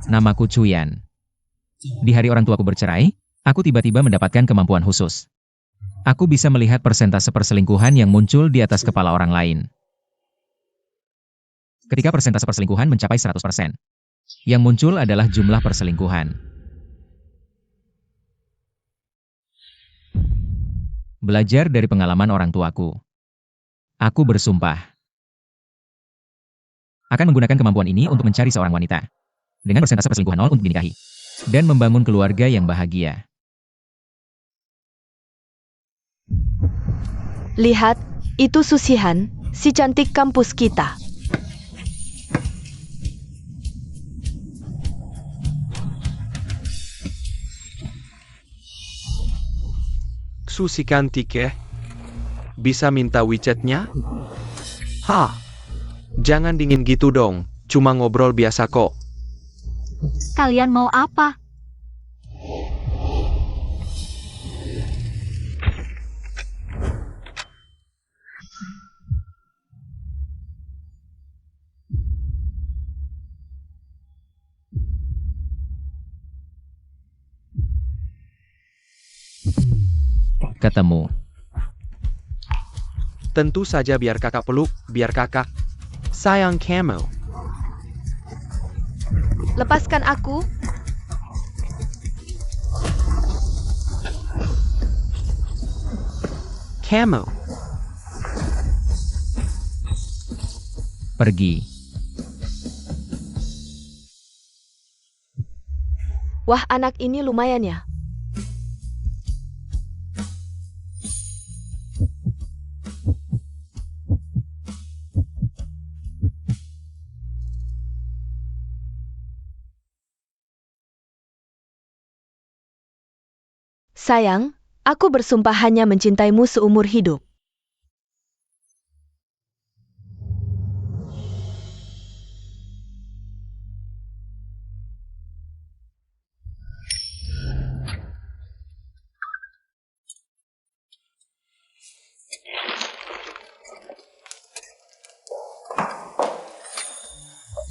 Namaku Chuyan. Di hari orang tuaku bercerai, aku tiba-tiba mendapatkan kemampuan khusus. Aku bisa melihat persentase perselingkuhan yang muncul di atas kepala orang lain. Ketika persentase perselingkuhan mencapai 100%, yang muncul adalah jumlah perselingkuhan. Belajar dari pengalaman orang tuaku. Aku bersumpah akan menggunakan kemampuan ini untuk mencari seorang wanita dengan persentase perselingkuhan 0 untuk dinikahi dan membangun keluarga yang bahagia. Lihat, itu Susihan, si cantik kampus kita. Susi cantik ya? Bisa minta WeChat-nya? Hah? Jangan dingin gitu dong, cuma ngobrol biasa kok. Kalian mau apa? Ketemu. Tentu saja biar kakak peluk, biar kakak. Sayang kamu. Lepaskan aku. Kamu. Pergi. Wah, anak ini lumayan ya. Sayang, aku bersumpah hanya mencintaimu seumur hidup.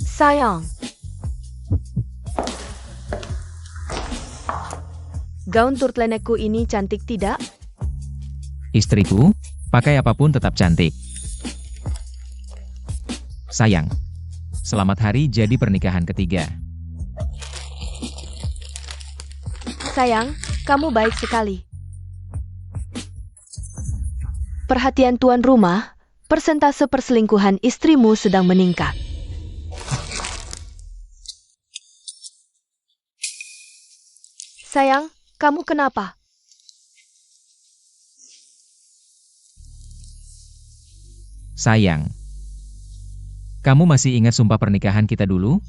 Sayang. Gaun turtlenekku ini cantik tidak? Istriku, pakai apapun tetap cantik. Sayang, selamat hari jadi pernikahan ketiga. Sayang, kamu baik sekali. Perhatian tuan rumah, persentase perselingkuhan istrimu sedang meningkat. Sayang, kamu kenapa? Sayang, kamu masih ingat sumpah pernikahan kita dulu?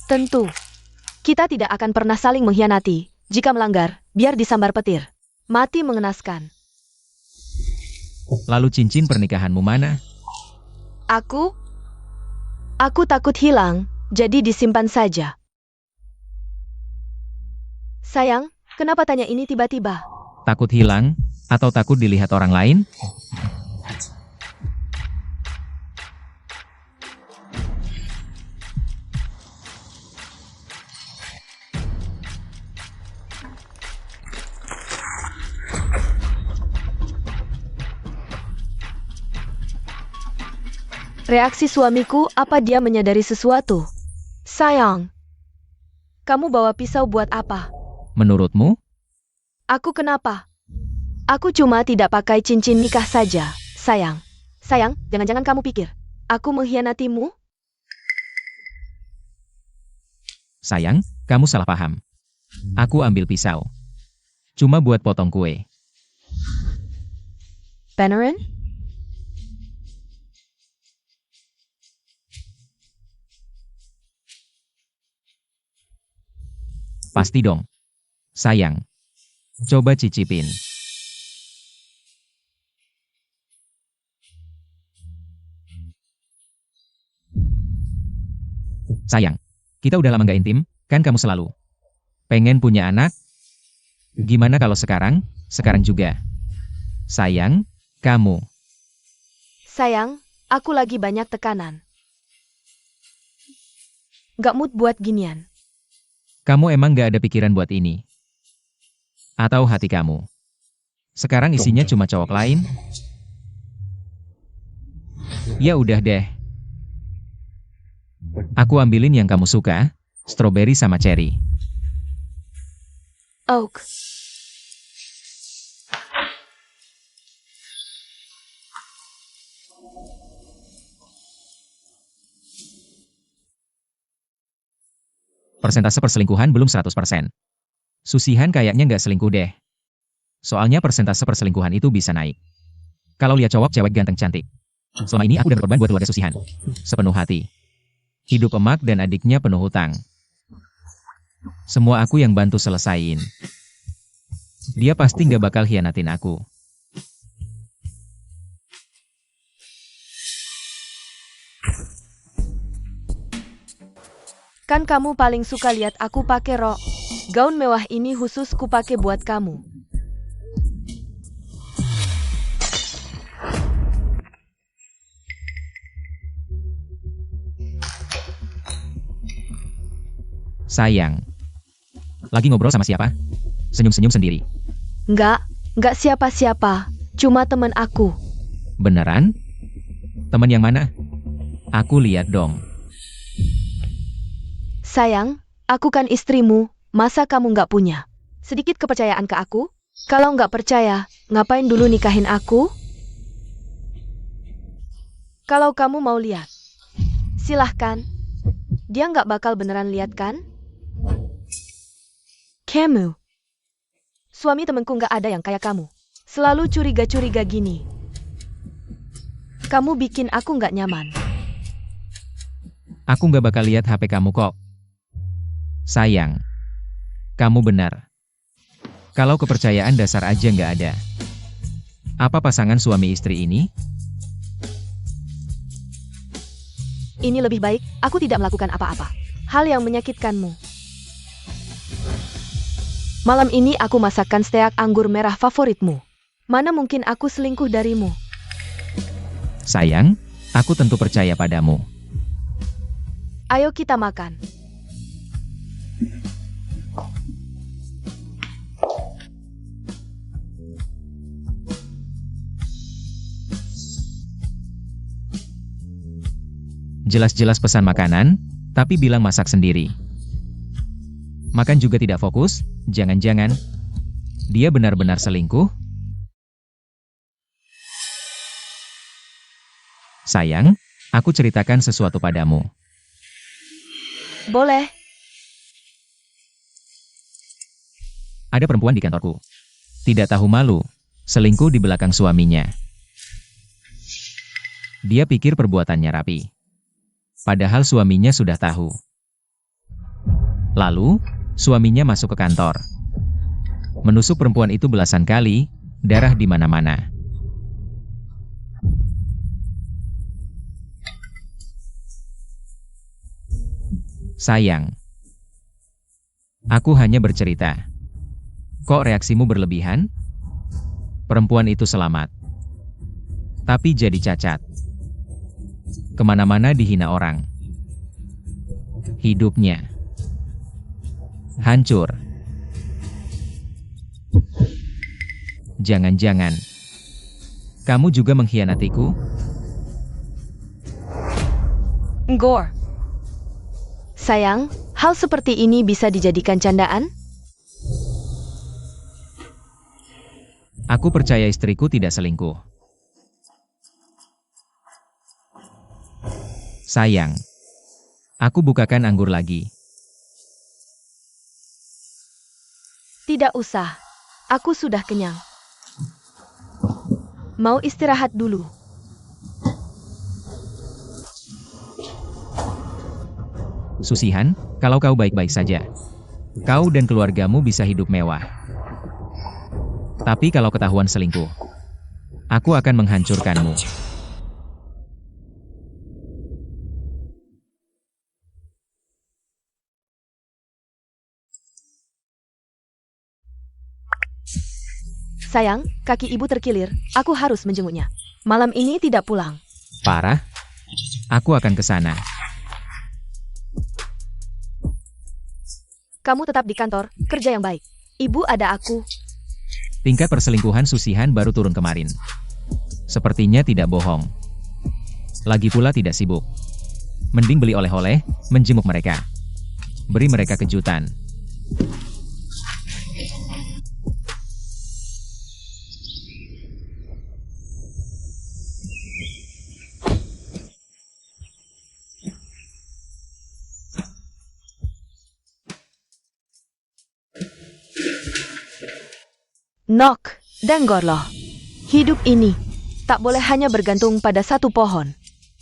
Tentu. Kita tidak akan pernah saling mengkhianati. Jika melanggar, biar disambar petir. Mati mengenaskan. Lalu cincin pernikahanmu mana? Aku takut hilang, jadi disimpan saja. Sayang, kenapa tanya ini tiba-tiba? Takut hilang, atau takut dilihat orang lain? Reaksi suamiku, apa dia menyadari sesuatu? Sayang, kamu bawa pisau buat apa? Menurutmu? Aku kenapa? Aku cuma tidak pakai cincin nikah saja, sayang. Sayang, jangan-jangan kamu pikir, aku mengkhianatimu? Sayang, kamu salah paham. Aku ambil pisau. Cuma buat potong kue. Beneran? Pasti dong. Sayang, coba cicipin. Sayang, kita udah lama gak intim, kan kamu selalu pengen punya anak? Gimana kalau sekarang juga? Sayang, kamu. Sayang, aku lagi banyak tekanan. Nggak mood buat ginian. Kamu emang gak ada pikiran buat ini? Atau hati kamu? Sekarang isinya cuma cowok lain? Ya udah deh. Aku ambilin yang kamu suka, strawberry sama cherry. Oak. Persentase perselingkuhan belum 100%. Susihan kayaknya nggak selingkuh deh. Soalnya persentase perselingkuhan itu bisa naik. Kalau lihat cowok cewek ganteng cantik. Selama ini aku dan korban buat keluarga Susihan. Sepenuh hati. Hidup emak dan adiknya penuh hutang. Semua aku yang bantu selesain. Dia pasti nggak bakal hianatin aku. Kan kamu paling suka lihat aku pakai rok. Gaun mewah ini khusus ku pakai buat kamu. Sayang. Lagi ngobrol sama siapa? Senyum-senyum sendiri. Nggak siapa-siapa. Cuma temen aku. Beneran? Teman yang mana? Aku lihat dong. Sayang, aku kan istrimu. Masa kamu nggak punya sedikit kepercayaan ke aku? Kalau nggak percaya, ngapain dulu nikahin aku? Kalau kamu mau lihat, silahkan. Dia nggak bakal beneran lihat kan? Kamu. Suami temenku nggak ada yang kayak kamu. Selalu curiga-curiga gini. Kamu bikin aku nggak nyaman. Aku nggak bakal lihat HP kamu kok. Sayang. Kamu benar. Kalau kepercayaan dasar aja nggak ada. Apa pasangan suami istri ini? Ini lebih baik, aku tidak melakukan apa-apa. Hal yang menyakitkanmu. Malam ini aku masakkan steak anggur merah favoritmu. Mana mungkin aku selingkuh darimu? Sayang, aku tentu percaya padamu. Ayo kita makan. Jelas-jelas pesan makanan, tapi bilang masak sendiri. Makan juga tidak fokus, jangan-jangan dia benar-benar selingkuh? Sayang, aku ceritakan sesuatu padamu. Boleh. Ada perempuan di kantorku. Tidak tahu malu, selingkuh di belakang suaminya. Dia pikir perbuatannya rapi. Padahal suaminya sudah tahu. Lalu, suaminya masuk ke kantor. Menusuk perempuan itu belasan kali, darah di mana-mana. Sayang. Aku hanya bercerita. Kok reaksimu berlebihan? Perempuan itu selamat. Tapi jadi cacat. Kemana-mana dihina orang. Hidupnya hancur. Jangan-jangan kamu juga mengkhianatiku? Ngor. Sayang, hal seperti ini bisa dijadikan candaan? Aku percaya istriku tidak selingkuh. Sayang, aku bukakan anggur lagi. Tidak usah. Aku sudah kenyang. Mau istirahat dulu. Susihan, kalau kau baik-baik saja, kau dan keluargamu bisa hidup mewah. Tapi kalau ketahuan selingkuh, aku akan menghancurkanmu. Sayang, kaki ibu terkilir. Aku harus menjenguknya. Malam ini tidak pulang. Parah? Aku akan ke sana. Kamu tetap di kantor, kerja yang baik. Ibu ada aku. Tingkat perselingkuhan Susihan baru turun kemarin. Sepertinya tidak bohong. Lagi pula tidak sibuk. Mending beli oleh-oleh, menjenguk mereka. Beri mereka kejutan. Nok, dengarlah. Hidup ini tak boleh hanya bergantung pada satu pohon.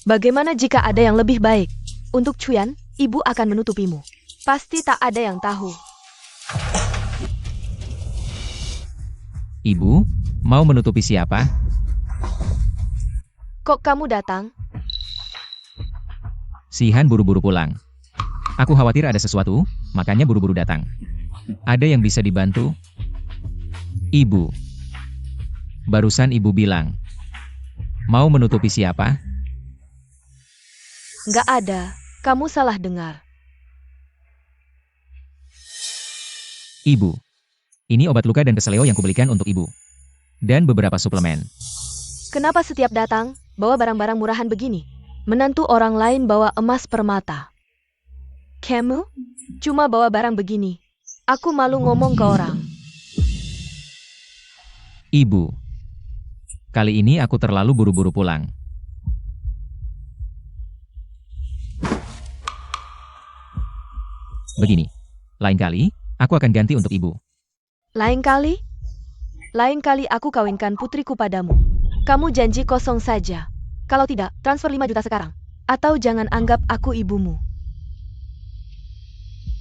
Bagaimana jika ada yang lebih baik? Untuk Chuyan, ibu akan menutupimu. Pasti tak ada yang tahu. Ibu, mau menutupi siapa? Kok kamu datang? Sihan buru-buru pulang. Aku khawatir ada sesuatu, makanya buru-buru datang. Ada yang bisa dibantu? Ibu. Barusan ibu bilang. Mau menutupi siapa? Nggak ada. Kamu salah dengar. Ibu. Ini obat luka dan keseleo yang kubelikan untuk ibu. Dan beberapa suplemen. Kenapa setiap datang, bawa barang-barang murahan begini? Menantu orang lain bawa emas permata. Kamu? Cuma bawa barang begini. Aku malu ngomong ke orang. Ibu. Kali ini aku terlalu buru-buru pulang. Begini. Lain kali, aku akan ganti untuk ibu. Lain kali? Lain kali aku kawinkan putriku padamu. Kamu janji kosong saja. Kalau tidak, transfer 5 juta sekarang. Atau jangan anggap aku ibumu.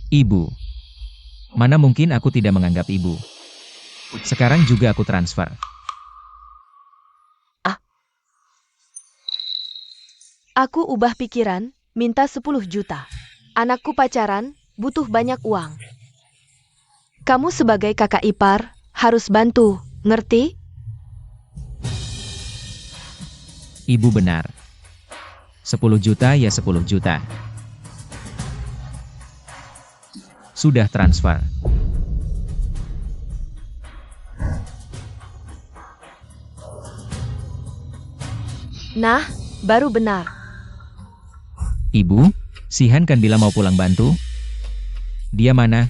Ibu. Mana mungkin aku tidak menganggap ibu. Sekarang juga aku transfer. Aku ubah pikiran, minta 10 juta. Anakku pacaran, butuh banyak uang. Kamu sebagai kakak ipar, harus bantu, ngerti? Ibu benar. 10 juta ya 10 juta. Sudah transfer. Nah, baru benar. Ibu, Sihan kan bilang mau pulang bantu. Dia mana?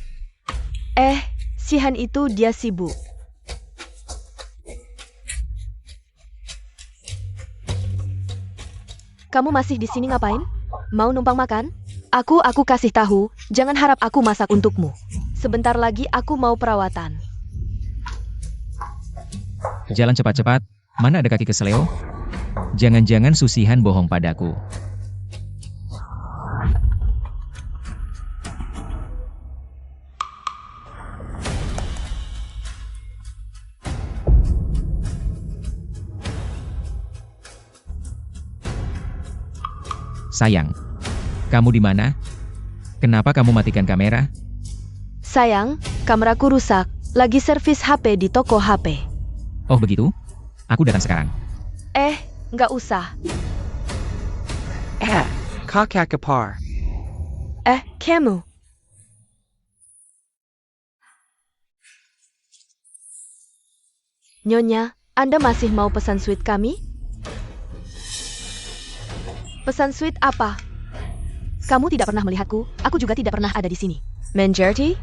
Sihan itu dia sibuk. Kamu masih di sini ngapain? Mau numpang makan? Aku kasih tahu, jangan harap aku masak untukmu. Sebentar lagi aku mau perawatan. Jalan cepat-cepat. Mana ada kaki keseleo? Jangan-jangan Susihan bohong padaku. Sayang, kamu di mana? Kenapa kamu matikan kamera? Sayang, kameraku rusak. Lagi servis HP di toko HP. Oh begitu? Aku datang sekarang. Nggak usah. Kakak ipar. Kamu. Nyonya, Anda masih mau pesan sweet kami? Pesan sweet apa? Kamu tidak pernah melihatku, aku juga tidak pernah ada di sini. Menjerti?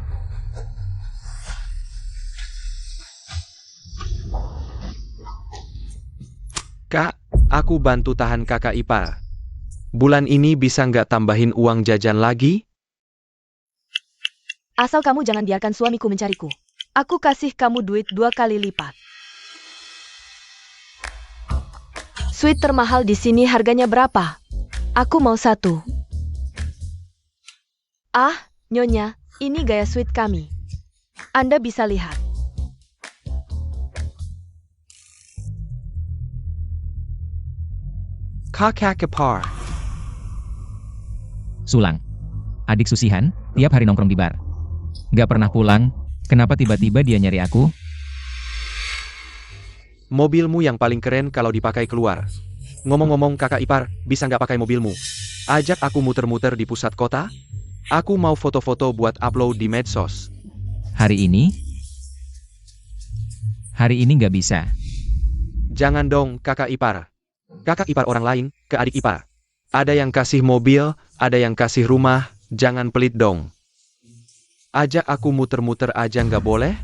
Kak, aku bantu tahan kakak ipar. Bulan ini bisa nggak tambahin uang jajan lagi? Asal kamu jangan biarkan suamiku mencariku. Aku kasih kamu duit 2 kali lipat. Sweet termahal di sini harganya berapa? Aku mau 1. Nyonya, ini gaya sweet kami. Anda bisa lihat. Kakak ipar. Sulang. Adik Susihan, tiap hari nongkrong di bar. Gak pernah pulang, kenapa tiba-tiba dia nyari aku? Mobilmu yang paling keren kalau dipakai keluar. Ngomong-ngomong kakak ipar, bisa nggak pakai mobilmu? Ajak aku muter-muter di pusat kota? Aku mau foto-foto buat upload di medsos. Hari ini? Hari ini nggak bisa. Jangan dong, kakak ipar. Kakak ipar orang lain, ke adik ipar. Ada yang kasih mobil, ada yang kasih rumah, jangan pelit dong. Ajak aku muter-muter aja nggak boleh?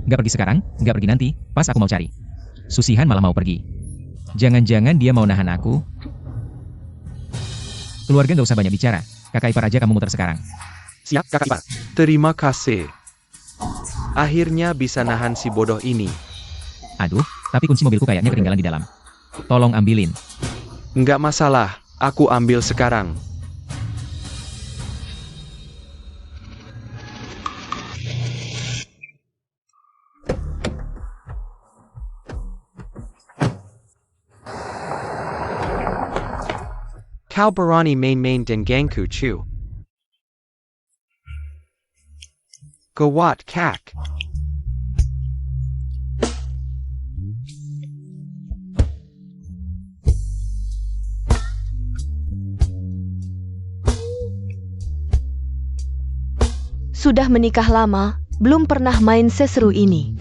Nggak pergi sekarang, nggak pergi nanti, pas aku mau cari. Susihan malah mau pergi. Jangan-jangan dia mau nahan aku? Keluarga nggak usah banyak bicara. Kakak ipar aja kamu muter sekarang. Siap, kakak ipar. Terima kasih. Akhirnya bisa nahan si bodoh ini. Aduh, tapi kunci mobilku kayaknya ketinggalan di dalam. Tolong ambilin. Nggak masalah, aku ambil sekarang. Kau berani main-main denganku cu. Gawat kak. Sudah menikah lama, belum pernah main seseru ini.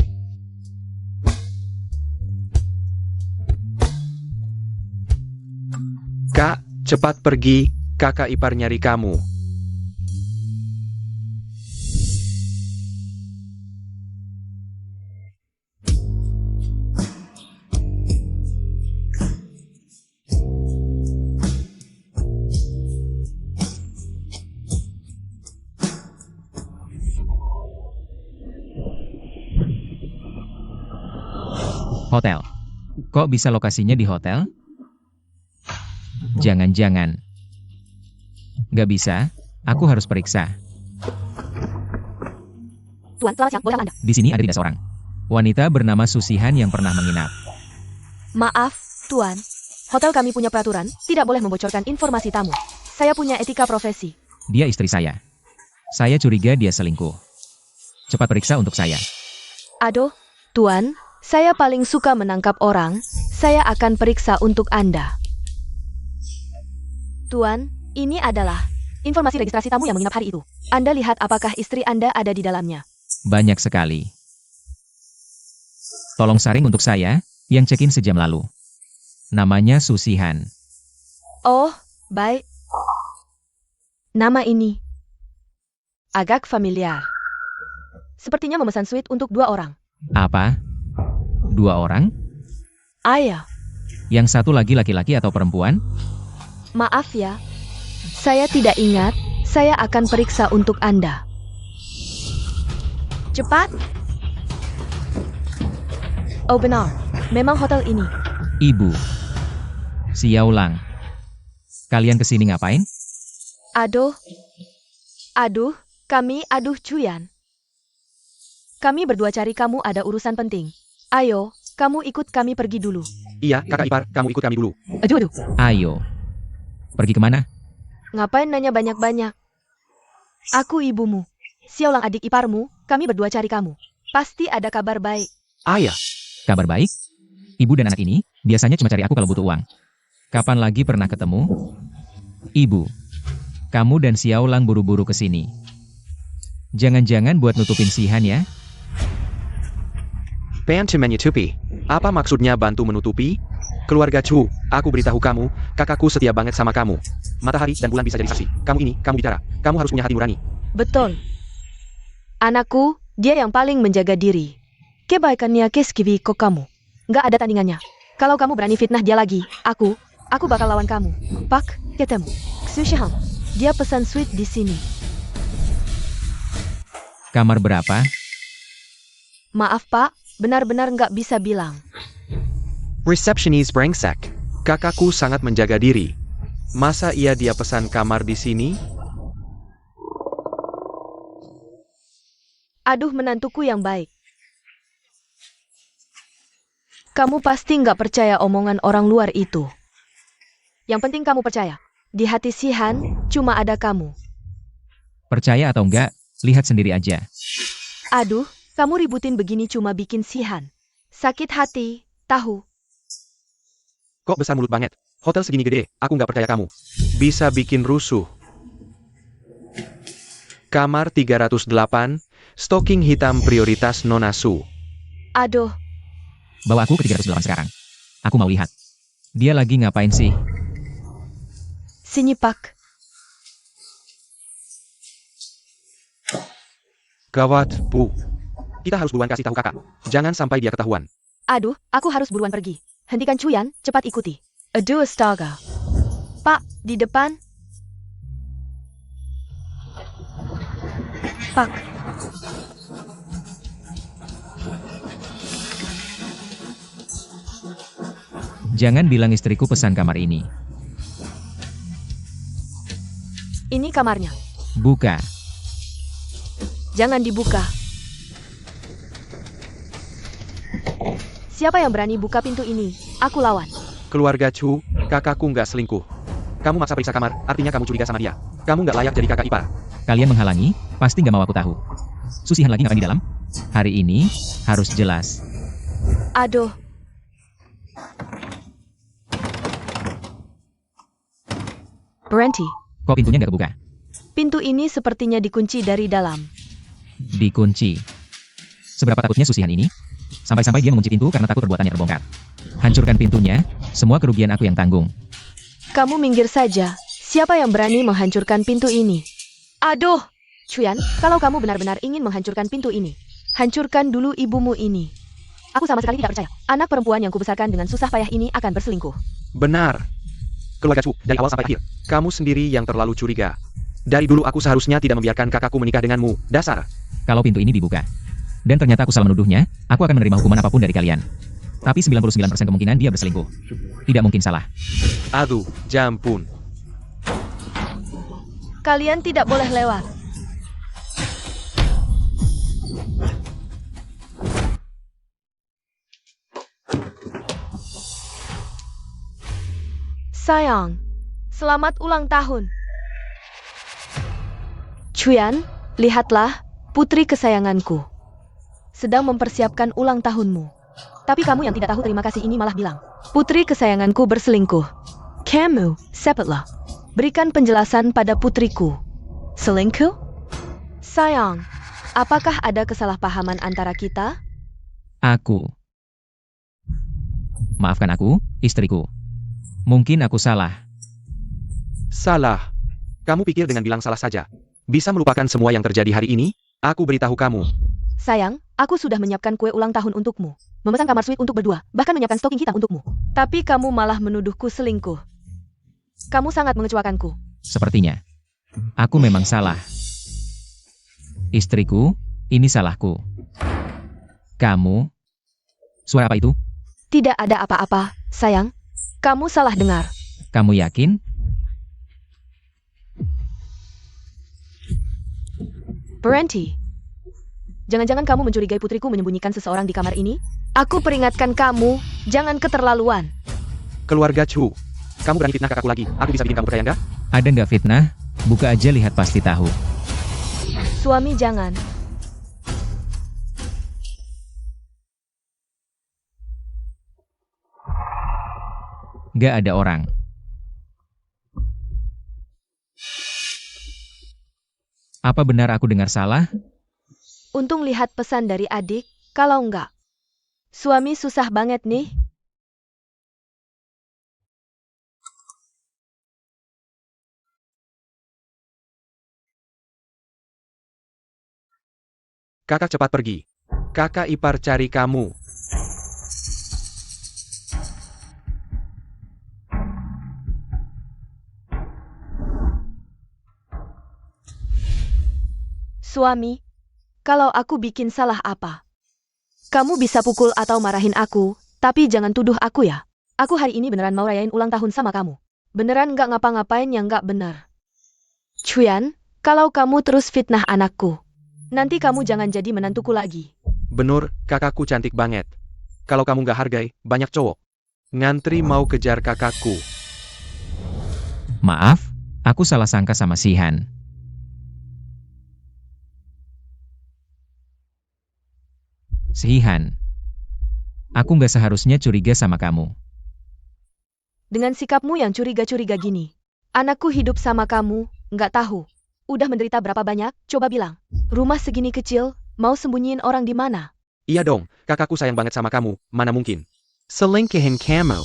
Kak, cepat pergi, kakak ipar nyari kamu. Hotel. Kok bisa lokasinya di hotel? Jangan-jangan. Nggak bisa, aku harus periksa. Tuan, selamat siang, boleh Anda? Di sini ada tidak seorang wanita bernama Susihan yang pernah menginap. Maaf, Tuan. Hotel kami punya peraturan, tidak boleh membocorkan informasi tamu. Saya punya etika profesi. Dia istri saya. Saya curiga dia selingkuh. Cepat periksa untuk saya. Aduh, Tuan, saya paling suka menangkap orang. Saya akan periksa untuk Anda. Tuan, ini adalah informasi registrasi tamu yang menginap hari itu. Anda lihat apakah istri Anda ada di dalamnya. Banyak sekali. Tolong saring untuk saya, yang check-in sejam lalu. Namanya Susihan. Oh, baik. Nama ini agak familiar. Sepertinya memesan suite untuk 2 orang. Apa? 2 orang? Ayah, Yang satu lagi laki-laki atau perempuan? maaf ya. Saya tidak ingat. Saya akan periksa untuk Anda. Cepat. Oh benar, memang hotel ini. Ibu. Xiaolang. Kalian kesini ngapain? Aduh, aduh Cuyan. Kami berdua cari kamu ada urusan penting. Ayo, kamu ikut kami pergi dulu. Iya, kakak ipar, kamu ikut kami dulu. Aduh. Ayo. Pergi kemana? Ngapain nanya banyak-banyak? Aku ibumu. Xiaolang adik iparmu, kami berdua cari kamu. Pasti ada kabar baik. Ayah, Kabar baik? Ibu dan anak ini biasanya cuma cari aku kalau butuh uang. Kapan lagi pernah ketemu? Ibu. Kamu dan Xiaolang buru-buru ke sini. Jangan-jangan buat nutupin Sihan ya? bantu menutupi. Apa maksudnya bantu menutupi? Keluarga Chu, aku beritahu kamu, kakakku setia banget sama kamu. Matahari dan bulan bisa jadi saksi. Kamu bicara. Kamu harus punya hati nurani. Betul. Anakku, dia yang paling menjaga diri. Kebaikannya keskivi kok kamu. Nggak ada tandingannya. Kalau kamu berani fitnah dia lagi, aku bakal lawan kamu. Pak, ketemu. Xushihang, dia pesan suite di sini. Kamar berapa? Maaf Pak, benar-benar nggak bisa bilang. Receptionist brengsek. Kakakku sangat menjaga diri. Masa iya dia pesan kamar di sini? Aduh menantuku yang baik. Kamu pasti nggak percaya omongan orang luar itu. Yang penting kamu percaya. Di hati Sihan, cuma ada kamu. Percaya atau enggak, lihat sendiri aja. Aduh, kamu ributin begini cuma bikin Sihan sakit hati, tahu. Kok besar mulut banget? Hotel segini gede, aku nggak percaya kamu. Bisa bikin rusuh. Kamar 308, stocking hitam prioritas Nona Su. Aduh, Bawa aku ke 308 sekarang. Aku mau lihat. Dia lagi ngapain sih? sini Pak. Gawat, Bu. Kita harus buruan kasih tahu kakak. Jangan sampai dia ketahuan. Aduh, aku harus buruan pergi. Hentikan Chuyan, cepat ikuti. Aduh, astaga. Pak, di depan. Pak, Jangan bilang istriku pesan kamar ini. ini kamarnya. Buka. Jangan dibuka. Siapa yang berani buka pintu ini? Aku lawan. Keluarga Chu, kakakku nggak selingkuh. Kamu maksa periksa kamar, artinya kamu curiga sama dia. Kamu nggak layak jadi kakak ipar. Kalian menghalangi? Pasti nggak mau aku tahu. Susihan lagi ngapain di dalam? Hari ini harus jelas. Aduh. Berhenti. Kok pintunya nggak kebuka? Pintu ini sepertinya dikunci dari dalam. Dikunci. Seberapa takutnya Susihan ini? Sampai-sampai dia mengunci pintu karena takut perbuatannya terbongkar. Hancurkan pintunya, semua kerugian aku yang tanggung. Kamu minggir saja. Siapa yang berani menghancurkan pintu ini? Aduh. Chuyan, kalau kamu benar-benar ingin menghancurkan pintu ini, hancurkan dulu ibumu ini. Aku sama sekali tidak percaya. Anak perempuan yang kubesarkan dengan susah payah ini akan berselingkuh. Benar. Keluarga Chu, dari awal sampai akhir, kamu sendiri yang terlalu curiga. Dari dulu aku seharusnya tidak membiarkan kakakku menikah denganmu, dasar. Kalau pintu ini dibuka, dan ternyata aku salah menuduhnya, aku akan menerima hukuman apapun dari kalian. Tapi 99% kemungkinan dia berselingkuh. Tidak mungkin salah. Aduh, jampun. Kalian tidak boleh lewat. Sayang, selamat ulang tahun. Chuyan, lihatlah, putri kesayanganku. Sedang mempersiapkan ulang tahunmu. Tapi kamu yang tidak tahu terima kasih ini malah bilang, putri kesayanganku berselingkuh. Kamu, cepatlah. Berikan penjelasan pada putriku. Selingkuh? Sayang, apakah ada kesalahpahaman antara kita? Aku. Maafkan aku, istriku. Mungkin aku salah. Salah. Kamu pikir dengan bilang salah saja bisa melupakan semua yang terjadi hari ini? Aku beritahu kamu. Sayang, aku sudah menyiapkan kue ulang tahun untukmu. Memesan kamar suite untuk berdua, bahkan menyiapkan stocking hitam untukmu. Tapi kamu malah menuduhku selingkuh. Kamu sangat mengecewakanku. Sepertinya. Aku memang salah. Istriku, ini salahku. Kamu. Suara apa itu? Tidak ada apa-apa, sayang. Kamu salah dengar. Kamu yakin? Berhenti. Jangan-jangan kamu mencurigai putriku menyembunyikan seseorang di kamar ini? Aku peringatkan kamu, jangan keterlaluan. Keluarga Chu, kamu berani fitnah kakakku lagi. Aku bisa bikin kamu percaya nggak? Ada nggak fitnah? Buka aja lihat pasti tahu. Suami jangan. Nggak ada orang. Apa benar aku dengar salah? Untung lihat pesan dari adik, kalau enggak. Suami susah banget nih. Kakak cepat pergi. Kakak ipar cari kamu. Suami, kalau aku bikin salah apa? Kamu bisa pukul atau marahin aku, tapi jangan tuduh aku ya. Aku hari ini beneran mau rayain ulang tahun sama kamu. Beneran nggak ngapa-ngapain yang nggak benar. Chuyan, kalau kamu terus fitnah anakku, nanti kamu jangan jadi menantuku lagi. Benur, kakakku cantik banget. Kalau kamu nggak hargai, banyak cowok ngantri mau kejar kakakku. Maaf, aku salah sangka sama Sihan. Sihan. Aku nggak seharusnya curiga sama kamu. Dengan sikapmu yang curiga-curiga gini, anakku hidup sama kamu, nggak tahu. udah menderita berapa banyak? Coba bilang. Rumah segini kecil, mau sembunyiin orang di mana? Iya dong, kakakku sayang banget sama kamu, mana mungkin. Selingkuhin kamu.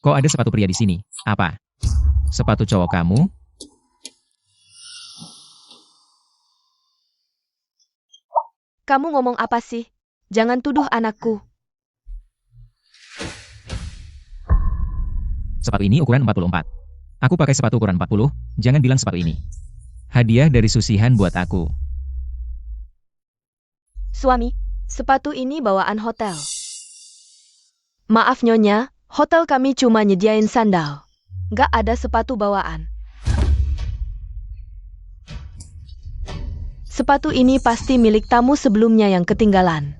Kok ada sepatu pria di sini? Apa? Sepatu cowok kamu? Kamu ngomong apa sih? Jangan tuduh anakku. Sepatu ini ukuran 44. Aku pakai sepatu ukuran 40, jangan bilang sepatu ini. Hadiah dari Susihan buat aku. Suami, sepatu ini bawaan hotel. Maaf Nyonya, hotel kami cuma nyediain sandal. Nggak ada sepatu bawaan. Sepatu ini pasti milik tamu sebelumnya yang ketinggalan.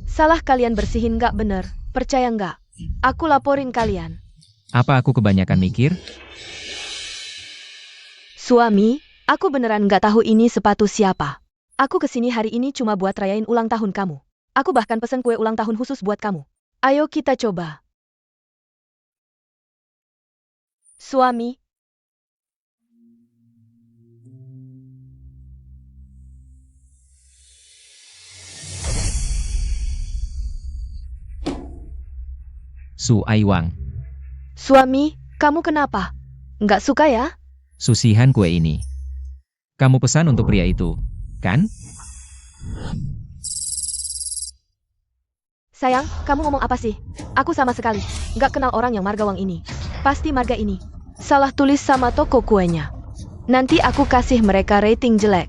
Salah kalian bersihin nggak bener, percaya nggak? Aku laporin kalian. Apa aku kebanyakan mikir? Suami, aku beneran nggak tahu ini sepatu siapa. Aku kesini hari ini cuma buat rayain ulang tahun kamu. Aku bahkan pesen kue ulang tahun khusus buat kamu. Ayo kita coba. Suami. Su Aiwang. Suami, kamu kenapa? Nggak suka ya? Susihan kue ini. Kamu pesan untuk pria itu, kan? Sayang, kamu ngomong apa sih? Aku sama sekali nggak kenal orang yang marga Wang ini. Pasti marga ini salah tulis sama toko kuenya. Nanti aku kasih mereka rating jelek.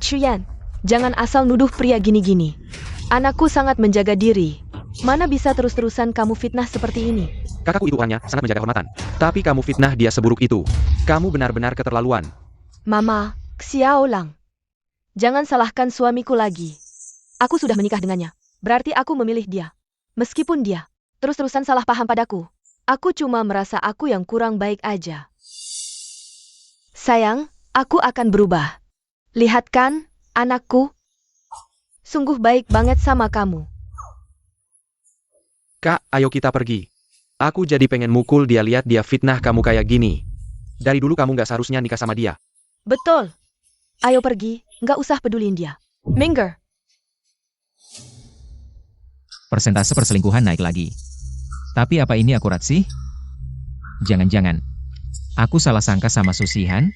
Chuyan, jangan asal nuduh pria gini-gini. Anakku sangat menjaga diri. Mana bisa terus-terusan kamu fitnah seperti ini? Kakakku itu orangnya sangat menjaga kehormatan. Tapi kamu fitnah dia seburuk itu. Kamu benar-benar keterlaluan. Mama, Xiao Lang. Jangan salahkan suamiku lagi. Aku sudah menikah dengannya. Berarti aku memilih dia. Meskipun dia terus-terusan salah paham padaku. Aku cuma merasa aku yang kurang baik aja. Sayang, aku akan berubah. Lihat kan, anakku. Sungguh baik banget sama kamu. Kak, ayo kita pergi. Aku jadi pengen mukul dia lihat dia fitnah kamu kayak gini. Dari dulu kamu gak seharusnya nikah sama dia. Betul. Ayo pergi, nggak usah pedulin dia. Minger. Persentase perselingkuhan naik lagi. Tapi apa ini akurat sih? Jangan-jangan aku salah sangka sama Susihan?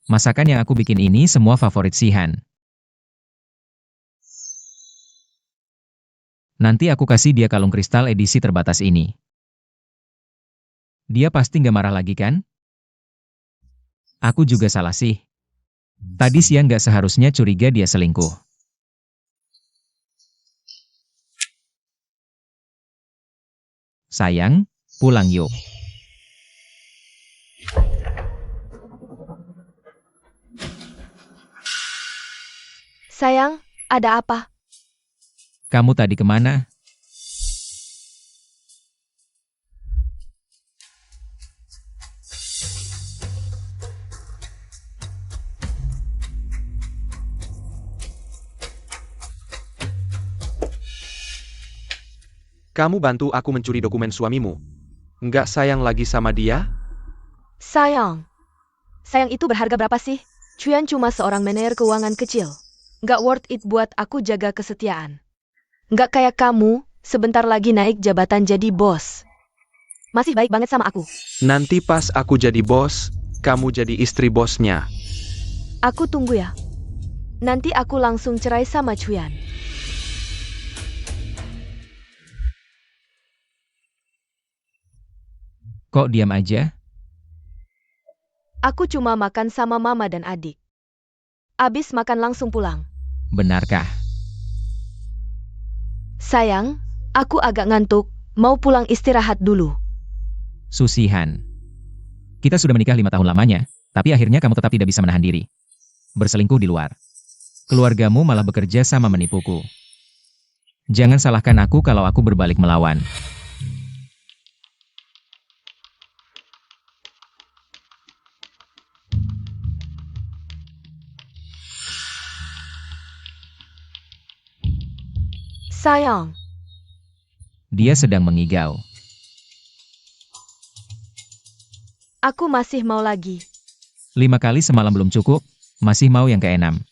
Masakan yang aku bikin ini semua favorit Sihan. Nanti aku kasih dia kalung kristal edisi terbatas ini. Dia pasti nggak marah lagi kan? Aku juga salah sih. Tadi siang nggak seharusnya curiga dia selingkuh. Sayang, pulang yuk. Sayang, ada apa? Kamu tadi kemana? Kamu bantu aku mencuri dokumen suamimu. Nggak sayang lagi sama dia? Sayang. Sayang itu berharga berapa sih? Chuyan cuma seorang manajer keuangan kecil. Nggak worth it buat aku jaga kesetiaan. Nggak kayak kamu, sebentar lagi naik jabatan jadi bos. Masih baik banget sama aku. Nanti pas aku jadi bos, kamu jadi istri bosnya. Aku tunggu ya. Nanti aku langsung cerai sama Chuyan. Kok diam aja? Aku cuma makan sama mama dan adik. Abis makan langsung pulang. Benarkah? Sayang, aku agak ngantuk, mau pulang istirahat dulu. Susihan. Kita sudah menikah 5 tahun lamanya, tapi akhirnya kamu tetap tidak bisa menahan diri. Berselingkuh di luar. Keluargamu malah bekerja sama menipuku. Jangan salahkan aku kalau aku berbalik melawan. Sayang, Dia sedang mengigau. aku masih mau lagi. 5 kali semalam belum cukup, masih mau yang keenam.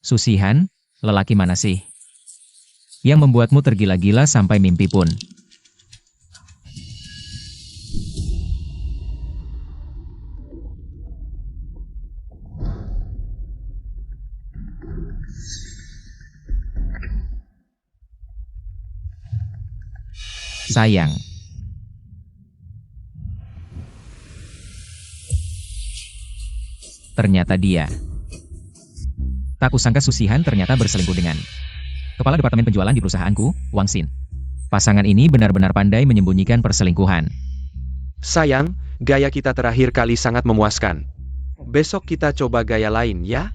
Susihan, lelaki mana sih? Yang membuatmu tergila-gila sampai mimpi pun. Sayang. Ternyata dia. Tak kusangka Susihan ternyata berselingkuh dengan kepala departemen penjualan di perusahaanku, Wang Xin. Pasangan ini benar-benar pandai menyembunyikan perselingkuhan. Sayang, gaya kita terakhir kali sangat memuaskan. Besok kita coba gaya lain ya?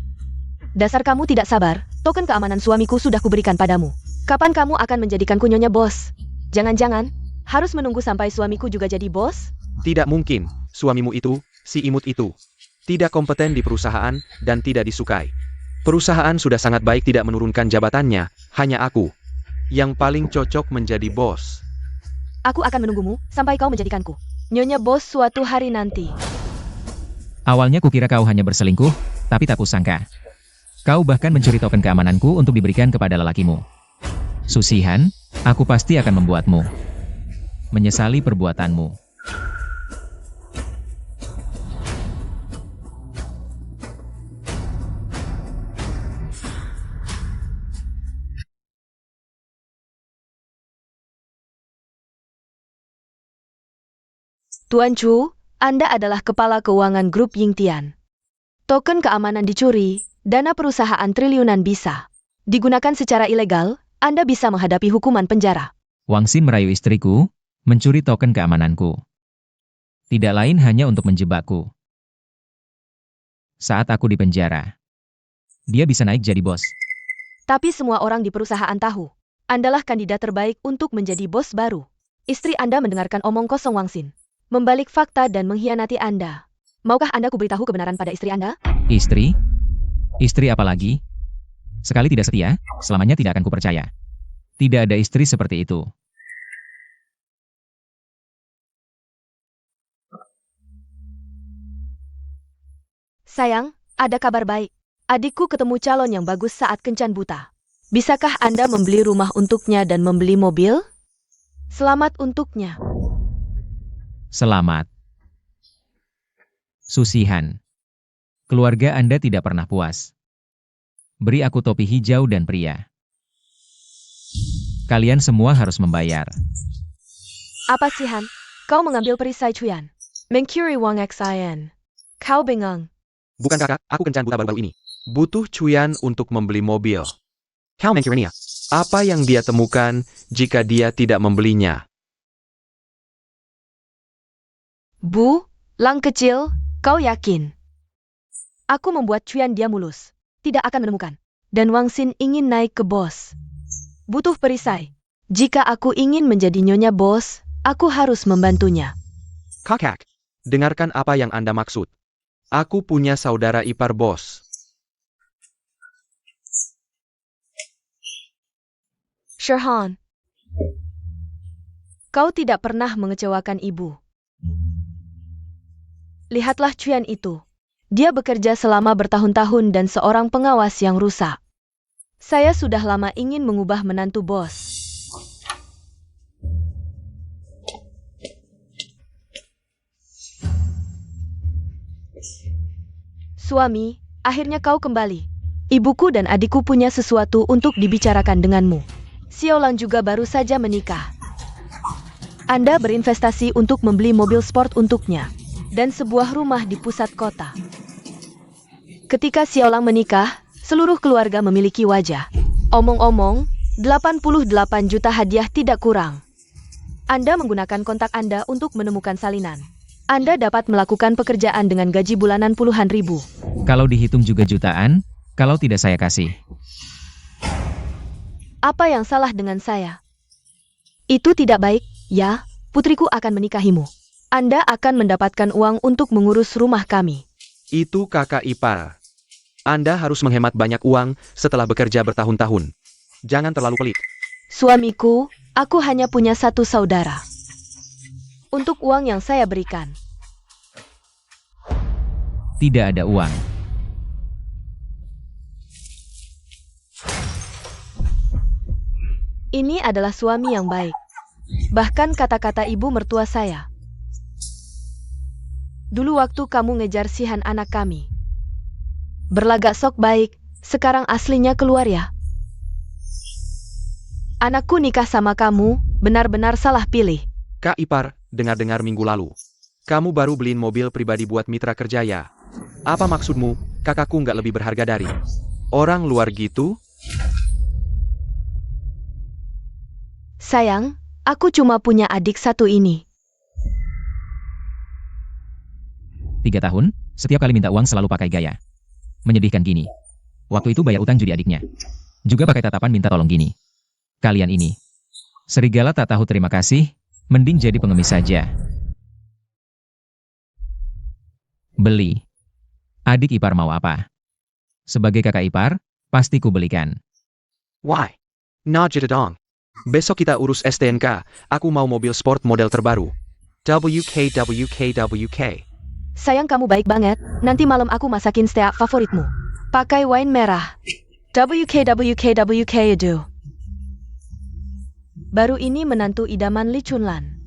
Dasar kamu tidak sabar, token keamanan suamiku sudah kuberikan padamu. Kapan kamu akan menjadikanku nyonya bos? Jangan-jangan, harus menunggu sampai suamiku juga jadi bos? Tidak mungkin, suamimu itu, si imut itu. Tidak kompeten di perusahaan, dan tidak disukai. Perusahaan sudah sangat baik tidak menurunkan jabatannya, hanya aku yang paling cocok menjadi bos. Aku akan menunggumu, sampai kau menjadikanku nyonya bos suatu hari nanti. Awalnya kukira kau hanya berselingkuh, tapi tak kusangka. Kau bahkan mencuri token keamananku untuk diberikan kepada lelakimu. Susihan, aku pasti akan membuatmu menyesali perbuatanmu. Tuan Chu, Anda adalah kepala keuangan grup Yingtian. Token keamanan dicuri, dana perusahaan triliunan bisa digunakan secara ilegal, Anda bisa menghadapi hukuman penjara. Wang Xin merayu istriku, mencuri token keamananku. Tidak lain hanya untuk menjebakku. Saat aku di penjara, dia bisa naik jadi bos. Tapi semua orang di perusahaan tahu, Andalah kandidat terbaik untuk menjadi bos baru. Istri Anda mendengarkan omong kosong Wang Xin, membalik fakta dan mengkhianati Anda. Maukah Anda kuberitahu kebenaran pada istri Anda? Istri? Istri apa lagi? Sekali tidak setia, selamanya tidak akan kupercaya. Tidak ada istri seperti itu. Sayang, ada kabar baik. Adikku ketemu calon yang bagus saat kencan buta. Bisakah Anda membeli rumah untuknya dan membeli mobil? Selamat untuknya. Selamat. Susihan. Keluarga Anda tidak pernah puas. Beri aku topi hijau dan pria. Kalian semua harus membayar. Apa sih Han? Kau mengambil perisai Chuyan. Mencuri Wang Xin. Kau bingung. Bukan kakak, aku kencan buta baru-baru ini. Butuh Chuyan untuk membeli mobil. Kau mencurinya. Apa yang dia temukan jika dia tidak membelinya? Bu, Lang kecil, kau yakin? Aku membuat Chuyan dia mulus. Tidak akan menemukan. Dan Wang Xin ingin naik ke bos. Butuh perisai. Jika aku ingin menjadi nyonya bos, aku harus membantunya. Kakak, dengarkan apa yang Anda maksud. Aku punya saudara ipar bos. Sherhan, kau tidak pernah mengecewakan ibu. Lihatlah Chuyan itu. Dia bekerja selama bertahun-tahun dan seorang pengawas yang rusak. Saya sudah lama ingin mengubah menantu bos. Suami, akhirnya kau kembali. Ibuku dan adikku punya sesuatu untuk dibicarakan denganmu. Xiaolang juga baru saja menikah. Anda berinvestasi untuk membeli mobil sport untuknya dan sebuah rumah di pusat kota. Ketika Xiaolang menikah, seluruh keluarga memiliki wajah. Omong-omong, 88 juta hadiah tidak kurang. Anda menggunakan kontak Anda untuk menemukan salinan. Anda dapat melakukan pekerjaan dengan gaji bulanan puluhan ribu. Kalau dihitung juga jutaan, kalau tidak saya kasih. Apa yang salah dengan saya? Itu tidak baik, ya, putriku akan menikahimu. Anda akan mendapatkan uang untuk mengurus rumah kami. Itu kakak ipar. Anda harus menghemat banyak uang setelah bekerja bertahun-tahun. Jangan terlalu pelit. Suamiku, aku hanya punya satu saudara. Untuk uang yang saya berikan, Tidak ada uang. ini adalah suami yang baik. Bahkan kata-kata ibu mertua saya. Dulu waktu kamu ngejar Sihan anak kami. Berlagak sok baik, sekarang aslinya keluar ya. Anakku nikah sama kamu, benar-benar salah pilih. Kak Ipar, dengar-dengar minggu lalu. Kamu baru beliin mobil pribadi buat mitra kerja ya? Apa maksudmu, kakakku nggak lebih berharga dari orang luar gitu? Sayang, aku cuma punya adik satu ini. 3 tahun, setiap kali minta uang selalu pakai gaya. Menyedihkan gini. Waktu itu bayar utang judi adiknya. Juga pakai tatapan minta tolong gini. Kalian ini. Serigala tak tahu terima kasih, mending jadi pengemis saja. Beli. Adik ipar mau apa? Sebagai kakak ipar, pasti ku belikan. Why? Nah jadi dong. Besok kita urus STNK, aku mau mobil sport model terbaru. WK. Sayang kamu baik banget, nanti malam aku masakin steak favoritmu. Pakai wine merah. WK itu. Baru ini menantu idaman Lee Chunlan.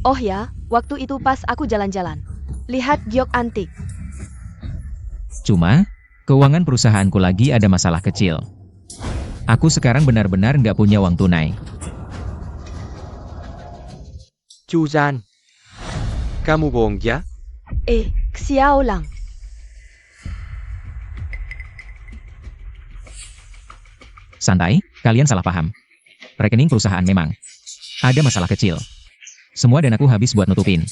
Oh ya, waktu itu pas aku jalan-jalan. Lihat giok antik. Cuma, keuangan perusahaanku lagi ada masalah kecil. Aku sekarang benar-benar nggak punya uang tunai. Chuzan. Kamu bohong ya? Xiao Lang. Santai, kalian salah paham. Rekening perusahaan memang ada masalah kecil. Semua danaku habis buat nutupin.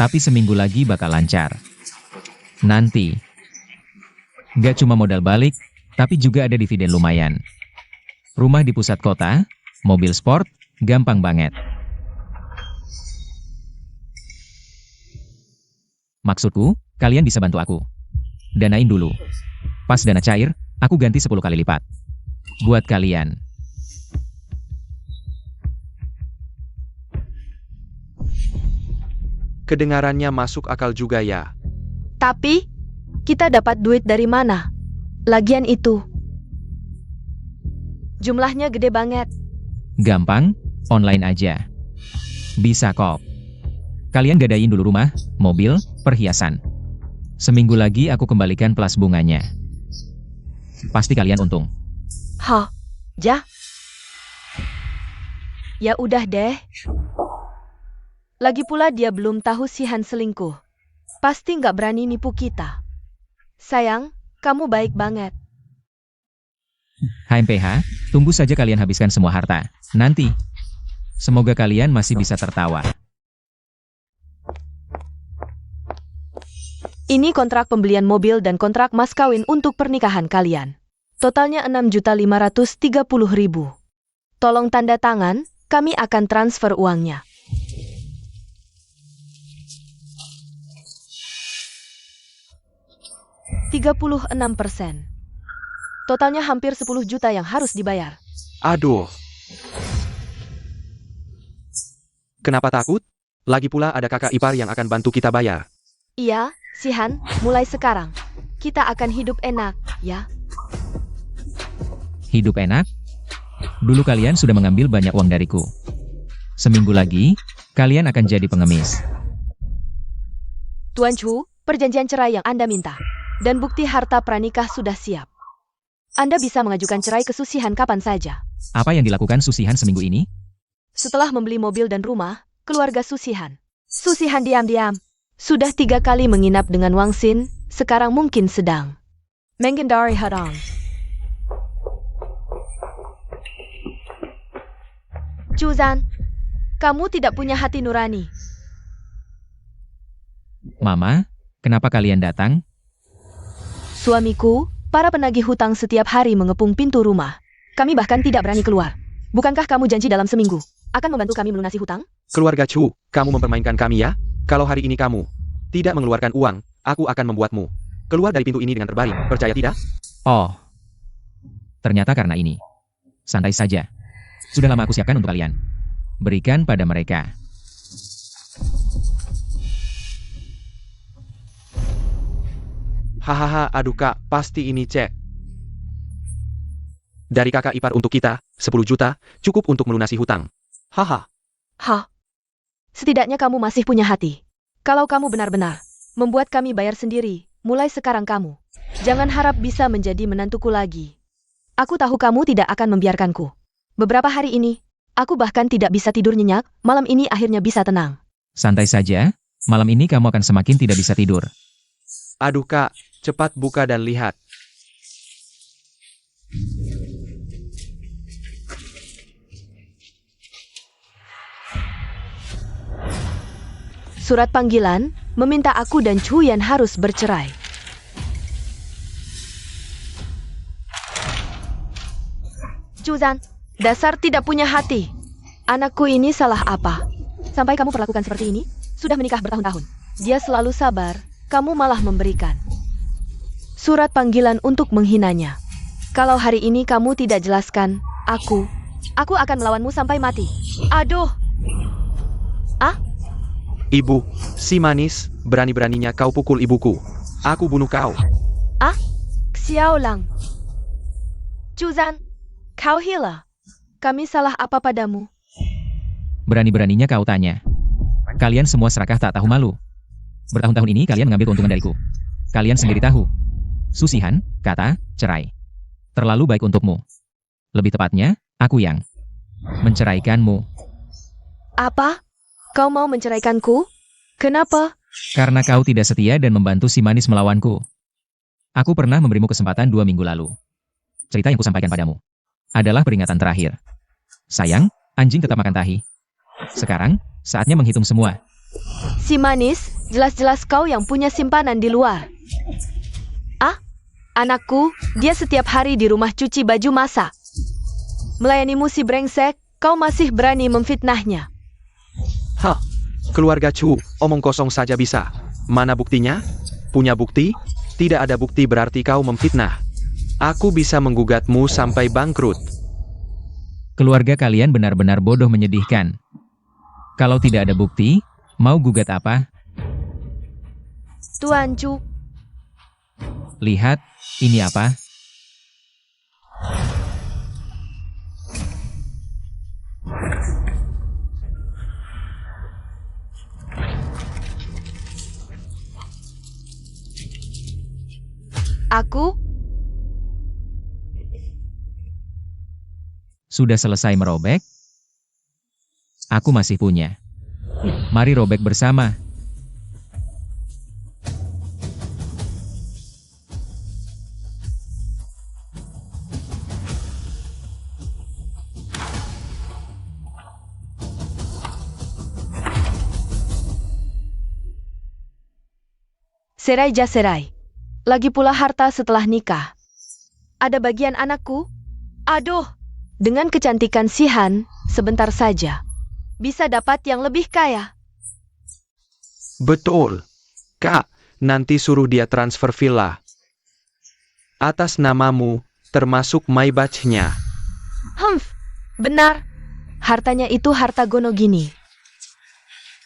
Tapi seminggu lagi bakal lancar. Nanti. Gak cuma modal balik, tapi juga ada dividen lumayan. Rumah di pusat kota, mobil sport, gampang banget. Maksudku, kalian bisa bantu aku. Danain dulu. Pas dana cair, aku ganti 10 kali lipat. Buat kalian. Kedengarannya masuk akal juga ya. Tapi, kita dapat duit dari mana? Lagian itu. Jumlahnya gede banget. Gampang, online aja. Bisa kok. Kalian gadain dulu rumah, mobil, perhiasan. Seminggu lagi aku kembalikan plus bunganya. Pasti kalian untung. Hah? Ja? Ya udah deh. Lagi pula dia belum tahu Sihan selingkuh. Pasti nggak berani nipu kita. Sayang, kamu baik banget. HMPH, tunggu saja kalian habiskan semua harta. Nanti. Semoga kalian masih bisa tertawa. Ini kontrak pembelian mobil dan kontrak mas kawin untuk pernikahan kalian. Totalnya 6.530.000. Tolong tanda tangan, kami akan transfer uangnya. 36%. Totalnya hampir 10 juta yang harus dibayar. Aduh. Kenapa takut? Lagi pula ada kakak ipar yang akan bantu kita bayar. Iya, Sihan, mulai sekarang. Kita akan hidup enak, ya? Hidup enak? Dulu kalian sudah mengambil banyak uang dariku. Seminggu lagi, kalian akan jadi pengemis. Tuan Chu, perjanjian cerai yang Anda minta. Dan bukti harta pranikah sudah siap. Anda bisa mengajukan cerai ke Susihan kapan saja. Apa yang dilakukan Susihan seminggu ini? Setelah membeli mobil dan rumah, keluarga Susihan. Susihan diam-diam. Sudah 3 kali menginap dengan Wang Xin, sekarang mungkin sedang menghindari Hadong. Chuzan, kamu tidak punya hati nurani. Mama, kenapa kalian datang? Suamiku, para penagih hutang setiap hari mengepung pintu rumah. Kami bahkan tidak berani keluar. Bukankah kamu janji dalam seminggu akan membantu kami melunasi hutang? Keluarga Chu, kamu mempermainkan kami ya? Kalau hari ini kamu tidak mengeluarkan uang, aku akan membuatmu keluar dari pintu ini dengan terbaring. Percaya tidak? Oh, ternyata karena ini. Santai saja. Sudah lama aku siapkan untuk kalian. Berikan pada mereka. Hahaha, aduh kak, pasti ini cek. Dari kakak ipar untuk kita, 10 juta, cukup untuk melunasi hutang. Haha. Hah? Setidaknya kamu masih punya hati. Kalau kamu benar-benar membuat kami bayar sendiri, mulai sekarang kamu jangan harap bisa menjadi menantuku lagi. Aku tahu kamu tidak akan membiarkanku. Beberapa hari ini, aku bahkan tidak bisa tidur nyenyak, malam ini akhirnya bisa tenang. Santai saja, malam ini kamu akan semakin tidak bisa tidur. Aduh kak, cepat buka dan lihat. Surat panggilan meminta aku dan Chuyan harus bercerai. Juzan, dasar tidak punya hati. Anakku ini salah apa? Sampai kamu perlakukan seperti ini? Sudah menikah bertahun-tahun. Dia selalu sabar, kamu malah memberikan surat panggilan untuk menghinanya. Kalau hari ini kamu tidak jelaskan, aku akan melawanmu sampai mati. Aduh. Ah? Ibu, si manis, berani-beraninya kau pukul ibuku. Aku bunuh kau. Ah? Xiao Lang. Juzan, kau hila. Kami salah apa padamu? Berani-beraninya kau tanya. Kalian semua serakah tak tahu malu. Bertahun-tahun ini kalian mengambil keuntungan dariku. Kalian sendiri tahu. Susihan, kata, cerai. Terlalu baik untukmu. Lebih tepatnya, aku yang menceraikanmu. Apa? Kau mau menceraikanku? Kenapa? Karena kau tidak setia dan membantu si manis melawanku. Aku pernah memberimu kesempatan 2 minggu lalu. Cerita yang kusampaikan padamu adalah peringatan terakhir. Sayang, anjing tetap makan tahi. Sekarang, saatnya menghitung semua. Si manis, jelas-jelas kau yang punya simpanan di luar. Ah? Anakku, dia setiap hari di rumah cuci baju masak. Melayanimu si brengsek, kau masih berani memfitnahnya. Hah, keluarga Chu, omong kosong saja bisa. Mana buktinya? Punya bukti? Tidak ada bukti berarti kau memfitnah. Aku bisa menggugatmu sampai bangkrut. Keluarga kalian benar-benar bodoh menyedihkan. Kalau tidak ada bukti, mau gugat apa? Tuan Chu, Lihat, ini apa? aku Sudah selesai merobek? Aku masih punya. Mari robek bersama. serai ja serai. Lagi pula harta setelah nikah. Ada bagian anakku? Aduh, dengan kecantikan Sihan, sebentar saja bisa dapat yang lebih kaya. Betul. Kak, nanti suruh dia transfer villa. Atas namamu, termasuk Maybachnya. Benar. Hartanya itu harta Gono Gini.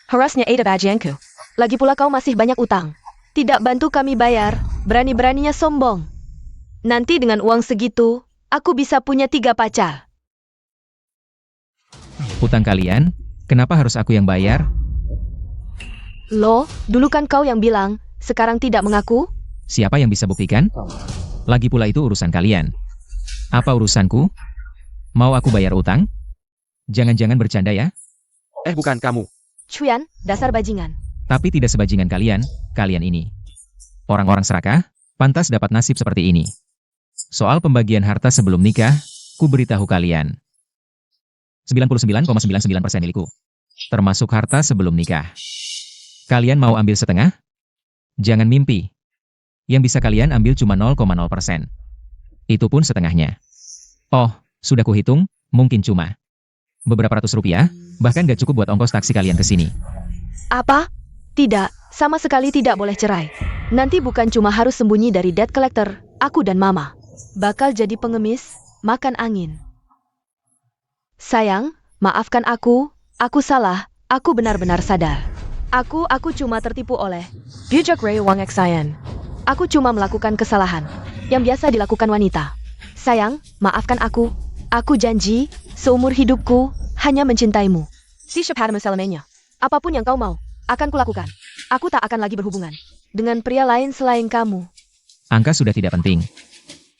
Harusnya Ada Bajanku. Lagi pula kau masih banyak utang. Tidak bantu kami bayar, berani-beraninya sombong. Nanti dengan uang segitu, aku bisa punya 3 pacar. Hutang kalian, kenapa harus aku yang bayar? Loh, dulu kan kau yang bilang, sekarang tidak mengaku? Siapa yang bisa buktikan? Lagi pula itu urusan kalian. Apa urusanku? Mau aku bayar utang? Jangan-jangan bercanda ya? Bukan kamu. Chuyan, dasar bajingan. Tapi tidak sebajingan kalian ini. Orang-orang serakah, pantas dapat nasib seperti ini. Soal pembagian harta sebelum nikah, ku beritahu kalian. 99,99% milikku. Termasuk harta sebelum nikah. Kalian mau ambil setengah? Jangan mimpi. Yang bisa kalian ambil cuma 0,0%. Itu pun setengahnya. Oh, sudah kuhitung, mungkin cuma beberapa ratus rupiah, bahkan gak cukup buat ongkos taksi kalian ke sini. Apa? Tidak, sama sekali tidak boleh cerai. Nanti bukan cuma harus sembunyi dari debt collector, aku dan mama bakal jadi pengemis, makan angin. Sayang, maafkan aku salah, aku benar-benar sadar. Aku cuma tertipu oleh Bujak Ray Wang Xayan. Aku cuma melakukan kesalahan yang biasa dilakukan wanita. Sayang, maafkan aku janji, seumur hidupku, hanya mencintaimu. Si Shepard selamanya. Apapun yang kau mau, akan kulakukan. Aku tak akan lagi berhubungan dengan pria lain selain kamu. Angka sudah tidak penting.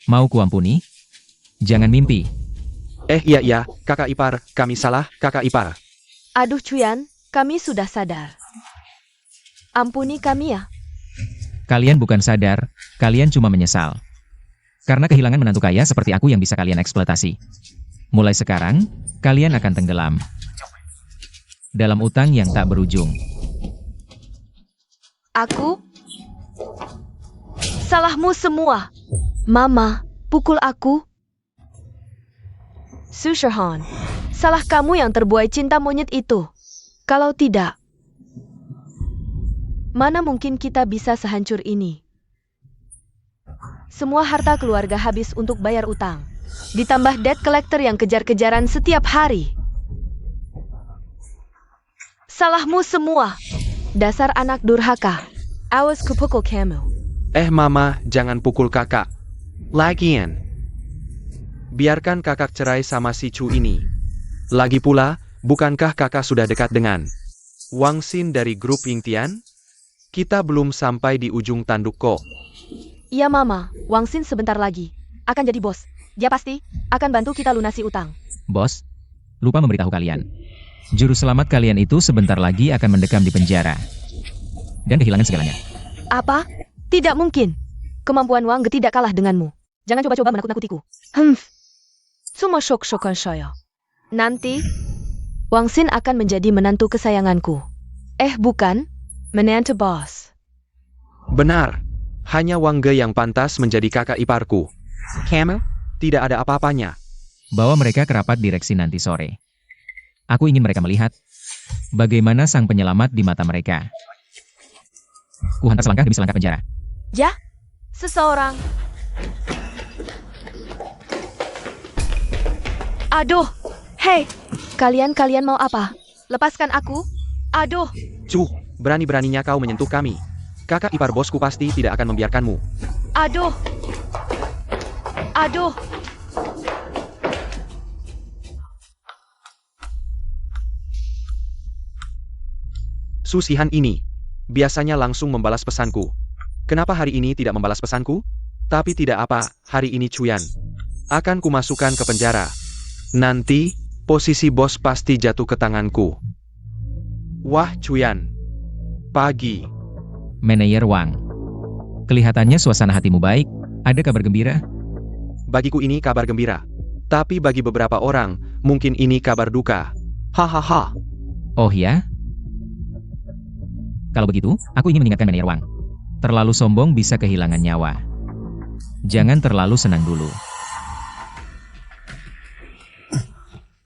Mau kuampuni? Jangan mimpi. Iya, kakak ipar, kami salah, kakak ipar. Aduh Chuyan, kami sudah sadar. Ampuni kami ya. Kalian bukan sadar, kalian cuma menyesal. Karena kehilangan menantu kaya seperti aku yang bisa kalian eksploitasi. Mulai sekarang, kalian akan tenggelam dalam utang yang tak berujung. Aku? Salahmu semua. Mama, pukul aku. Su Sherhan, salah kamu yang terbuai cinta monyet itu. Kalau tidak, mana mungkin kita bisa sehancur ini? Semua harta keluarga habis untuk bayar utang. Ditambah debt collector yang kejar-kejaran setiap hari. Salahmu semua. Dasar anak durhaka. Awas kupukul kamu. Mama, jangan pukul kakak. Lagian. Biarkan kakak cerai sama si Chu ini. Lagi pula, bukankah kakak sudah dekat dengan Wang Xin dari grup Yingtian? Kita belum sampai di ujung tanduk kok. Iya Mama, Wang Xin sebentar lagi akan jadi bos. Dia pasti akan bantu kita lunasi utang. Bos, lupa memberitahu kalian. Juru selamat kalian itu sebentar lagi akan mendekam di penjara. Dan kehilangan segalanya. Apa? Tidak mungkin. Kemampuan Wang Ge tidak kalah denganmu. Jangan coba-coba menakut-nakutiku. Semua syok-syokan saya. Nanti, Wang Xin akan menjadi menantu kesayanganku. Bukan, menantu bos. Benar. Hanya Wang Ge yang pantas menjadi kakak iparku. Kamu? Tidak ada apa-apanya. Bawa mereka ke rapat direksi nanti sore. Aku ingin mereka melihat bagaimana sang penyelamat di mata mereka. Kuhantar selangkah demi selangkah penjara. Ya, seseorang. Aduh, hei, kalian mau apa? Lepaskan aku. Aduh. Cu, berani-beraninya kau menyentuh kami. Kakak ipar bosku pasti tidak akan membiarkanmu. Aduh. Susihan ini biasanya langsung membalas pesanku. Kenapa hari ini tidak membalas pesanku? Tapi tidak apa, hari ini Chuyan akan kumasukkan ke penjara. Nanti, posisi bos pasti jatuh ke tanganku. Wah Chuyan. Pagi. Manajer Wang. Kelihatannya suasana hatimu baik. Ada kabar gembira? Bagiku ini kabar gembira. Tapi bagi beberapa orang, mungkin ini kabar duka. Hahaha. Oh ya? Kalau begitu, aku ingin mengingatkan Manajer Wang. Terlalu sombong bisa kehilangan nyawa. Jangan terlalu senang dulu.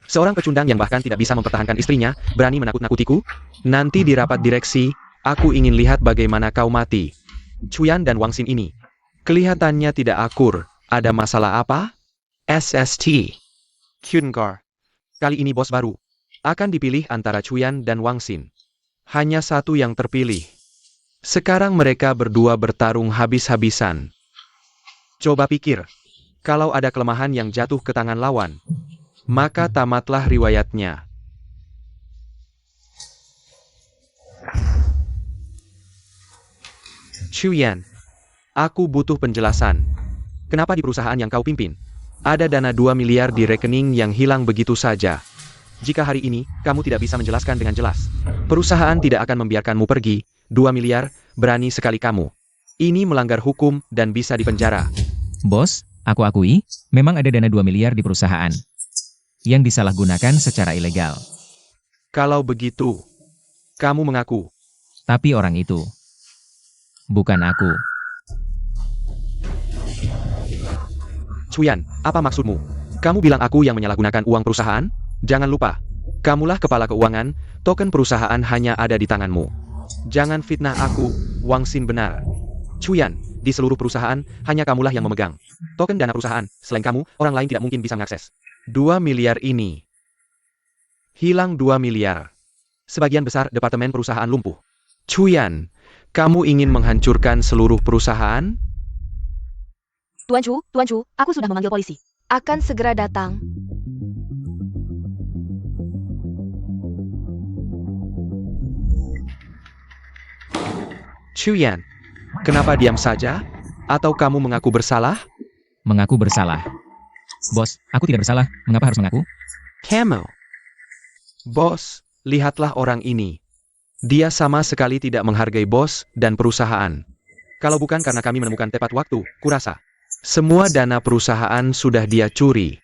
Seorang pecundang yang bahkan tidak bisa mempertahankan istrinya, berani menakut-nakutiku? Nanti di rapat direksi, aku ingin lihat bagaimana kau mati. Chuyan dan Wang Xin ini. Kelihatannya tidak akur. Ada masalah apa? SST. Kyungar. Kali ini bos baru. Akan dipilih antara Chuyan dan Wang Xin. Hanya satu yang terpilih. Sekarang mereka berdua bertarung habis-habisan. Coba pikir. Kalau ada kelemahan yang jatuh ke tangan lawan, maka tamatlah riwayatnya. Chuyan, aku butuh penjelasan. Kenapa di perusahaan yang kau pimpin, ada dana 2 miliar di rekening yang hilang begitu saja? Jika hari ini, kamu tidak bisa menjelaskan dengan jelas, perusahaan tidak akan membiarkanmu pergi. 2 miliar, berani sekali kamu. Ini melanggar hukum dan bisa dipenjara. Bos, aku akui, memang ada dana 2 miliar di perusahaan yang disalahgunakan secara ilegal. Kalau begitu, kamu mengaku. Tapi orang itu bukan aku. Chuyan, apa maksudmu? Kamu bilang aku yang menyalahgunakan uang perusahaan? Jangan lupa, kamulah kepala keuangan, token perusahaan hanya ada di tanganmu. Jangan fitnah aku, Wang Xin benar. Chuyan, di seluruh perusahaan, hanya kamulah yang memegang token dana perusahaan. Selain kamu, orang lain tidak mungkin bisa mengakses 2 miliar ini. Hilang 2 miliar. Sebagian besar departemen perusahaan lumpuh. Chuyan, kamu ingin menghancurkan seluruh perusahaan? Tuan Chu, aku sudah memanggil polisi. Akan segera datang. Chuyan, kenapa diam saja? Atau kamu mengaku bersalah? Mengaku bersalah. Bos, aku tidak bersalah. Mengapa harus mengaku? Kamu. Bos, lihatlah orang ini. Dia sama sekali tidak menghargai bos dan perusahaan. Kalau bukan karena kami menemukan tepat waktu, kurasa semua dana perusahaan sudah dia curi.